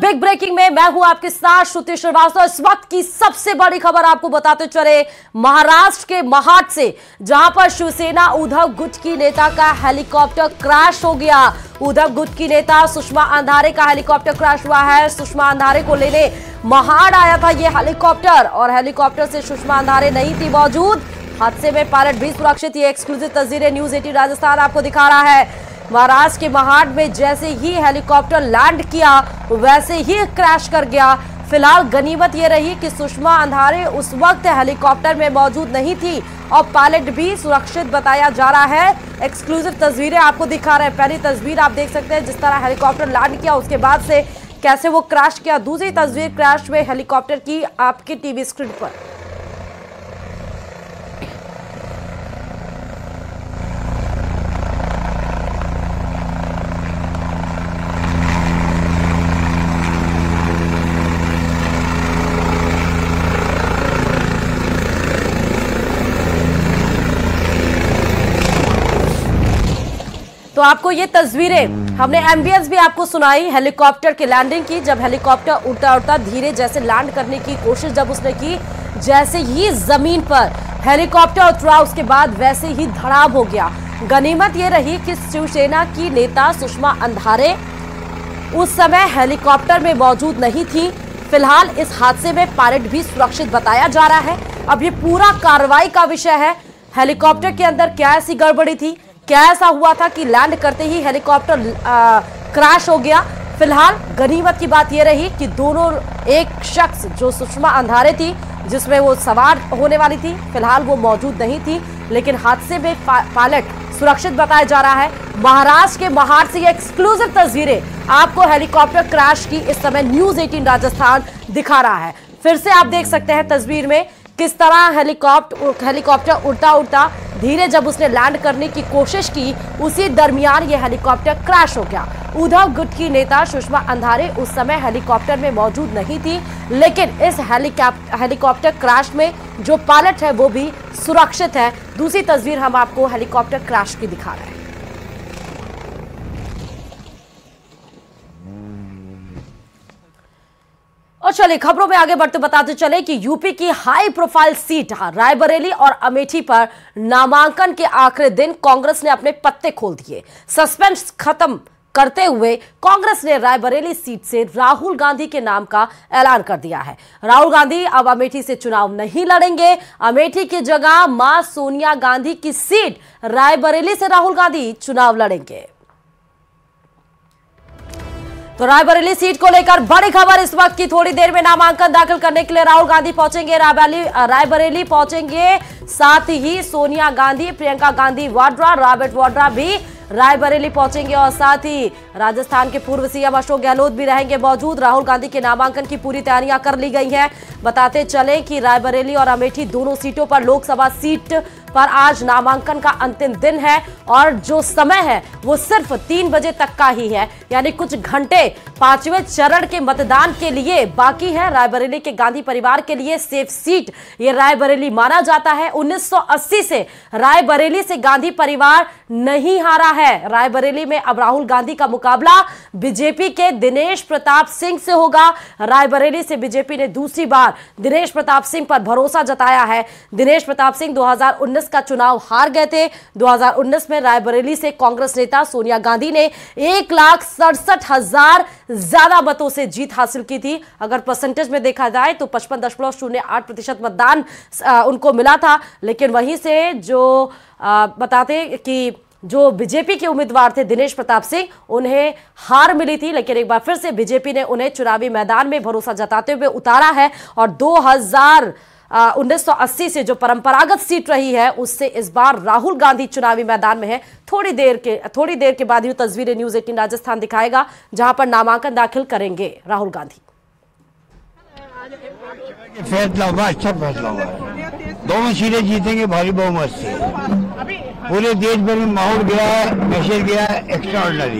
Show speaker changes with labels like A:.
A: Big breaking में मैं हूं आपके साथ श्रुति श्रीवास्तव। इस वक्त की सबसे बड़ी खबर आपको बताते चले महाराष्ट्र के महाड से, जहां पर शिवसेना उद्धव गुट की नेता का हेलीकॉप्टर क्रैश हो गया। उद्धव गुट की नेता सुषमा अंधारे का हेलीकॉप्टर क्रैश हुआ है। सुषमा अंधारे को लेने महाड आया था ये हेलीकॉप्टर और हेलीकॉप्टर से सुषमा अंधारे नहीं थी मौजूद। हादसे में पायलट भी सुरक्षित। ये एक्सक्लूसिव तस्वीरें न्यूज 18 राजस्थान आपको दिखा रहा है। महाराष्ट्र के महाड में जैसे ही हेलीकॉप्टर लैंड किया वैसे ही क्रैश कर गया। फिलहाल गनीमत ये रही कि सुषमा अंधारे उस वक्त हेलीकॉप्टर में मौजूद नहीं थी और पायलट भी सुरक्षित बताया जा रहा है। एक्सक्लूसिव तस्वीरें आपको दिखा रहे हैं। पहली तस्वीर आप देख सकते हैं जिस तरह हेलीकॉप्टर लैंड किया, उसके बाद से कैसे वो क्रैश किया। दूसरी तस्वीर क्रैश हुए हेलीकॉप्टर की आपकी टीवी स्क्रीन पर। तो आपको ये तस्वीरें हमने एम्बियंस भी आपको सुनाई हेलीकॉप्टर की लैंडिंग की। जब हेलीकॉप्टर उड़ता उड़ता धीरे जैसे लैंड करने की कोशिश जब उसने की, जैसे ही जमीन पर हेलीकॉप्टर उतरा उसके बाद वैसे ही धड़ाम हो गया। गनीमत ये रही कि शिवसेना की नेता सुषमा अंधारे उस समय हेलीकॉप्टर में मौजूद नहीं थी। फिलहाल इस हादसे में पायलट भी सुरक्षित बताया जा रहा है। अब ये पूरा कार्रवाई का विषय है। हेलीकॉप्टर के अंदर क्या ऐसी गड़बड़ी थी, क्या ऐसा हुआ था कि लैंड करते ही हेलीकॉप्टर क्रैश हो गया। फिलहाल गनीमत की बात यह रही कि दोनों, एक शख्स जो सुषमा अंधारे थी जिसमें वो सवार होने वाली थी, फिलहाल वो मौजूद नहीं थी, लेकिन हादसे में पायलट सुरक्षित बताया जा रहा है। महाराष्ट्र के महाड से ये एक्सक्लूसिव तस्वीरें आपको हेलीकॉप्टर क्रैश की इस समय न्यूज 18 राजस्थान दिखा रहा है। फिर से आप देख सकते हैं तस्वीर में किस तरह हेलीकॉप्टर उड़ता उड़ता धीरे जब उसने लैंड करने की कोशिश की, उसी दरमियान ये हेलीकॉप्टर क्रैश हो गया। उद्धव गुट की नेता सुषमा अंधारे उस समय हेलीकॉप्टर में मौजूद नहीं थी, लेकिन इस हेलीकॉप्टर क्रैश में जो पायलट है वो भी सुरक्षित है। दूसरी तस्वीर हम आपको हेलीकॉप्टर क्रैश की दिखा रहे हैं। और चलिए खबरों में आगे बढ़ते बताते चले कि यूपी की हाई प्रोफाइल सीट रायबरेली और अमेठी पर नामांकन के आखिरी दिन कांग्रेस ने अपने पत्ते खोल दिए। सस्पेंस खत्म करते हुए कांग्रेस ने रायबरेली सीट से राहुल गांधी के नाम का ऐलान कर दिया है। राहुल गांधी अब अमेठी से चुनाव नहीं लड़ेंगे। अमेठी की जगह मां सोनिया गांधी की सीट रायबरेली से राहुल गांधी चुनाव लड़ेंगे। तो रायबरेली सीट को लेकर बड़ी खबर इस वक्त की। थोड़ी देर में नामांकन दाखिल करने के लिए राहुल गांधी पहुंचेंगे, रायबरेली पहुंचेंगे। साथ ही सोनिया गांधी, प्रियंका गांधी वाड्रा, रॉबर्ट वाड्रा भी रायबरेली पहुंचेंगे और साथ ही राजस्थान के पूर्व सीएम अशोक गहलोत भी रहेंगे मौजूद। राहुल गांधी के नामांकन की पूरी तैयारियां कर ली गई हैं। बताते चले कि रायबरेली और अमेठी दोनों सीटों पर लोकसभा सीट पर आज नामांकन का अंतिम दिन है और जो समय है वो सिर्फ 3 बजे तक का ही है, यानी कुछ घंटे 5वें चरण के मतदान के लिए बाकी है। रायबरेली के गांधी परिवार के लिए सेफ सीट ये रायबरेली माना जाता है। 1980 से रायबरेली से गांधी परिवार नहीं हारा है। रायबरेली में अब राहुल गांधी का मुकाबला बीजेपी के दिनेश प्रताप सिंह से होगा। रायबरेली से बीजेपी ने दूसरी बार दिनेश प्रताप सिंह पर भरोसा जताया है। दिनेश प्रताप सिंह 2019 का चुनाव हार गए थे। 2019 में रायबरेली से कांग्रेस नेता सोनिया गांधी ने 1,67,000 ज्यादा मतों से जीत हासिल की थी। अगर परसेंटेज में देखा जाए तो 55.08% मतदान उनको मिला था। लेकिन वहीं से जो बताते कि जो बीजेपी के उम्मीदवार थे दिनेश प्रताप सिंह, उन्हें हार मिली थी, लेकिन एक बार फिर से बीजेपी ने उन्हें चुनावी मैदान में भरोसा जताते हुए उतारा है और 1980 से जो परंपरागत सीट रही है उससे इस बार राहुल गांधी चुनावी मैदान में है। थोड़ी देर के बाद ये तस्वीरें न्यूज 18 राजस्थान दिखाएगा जहां पर नामांकन दाखिल करेंगे राहुल गांधी।
B: फैसला होगा, अच्छा फैसला होगा। दोनों सीटें जीतेंगे भारी बहुमत से। पूरे देश भर में माहौल गया है, मैसेज गया है एक्स्ट्राऑर्डिनरी।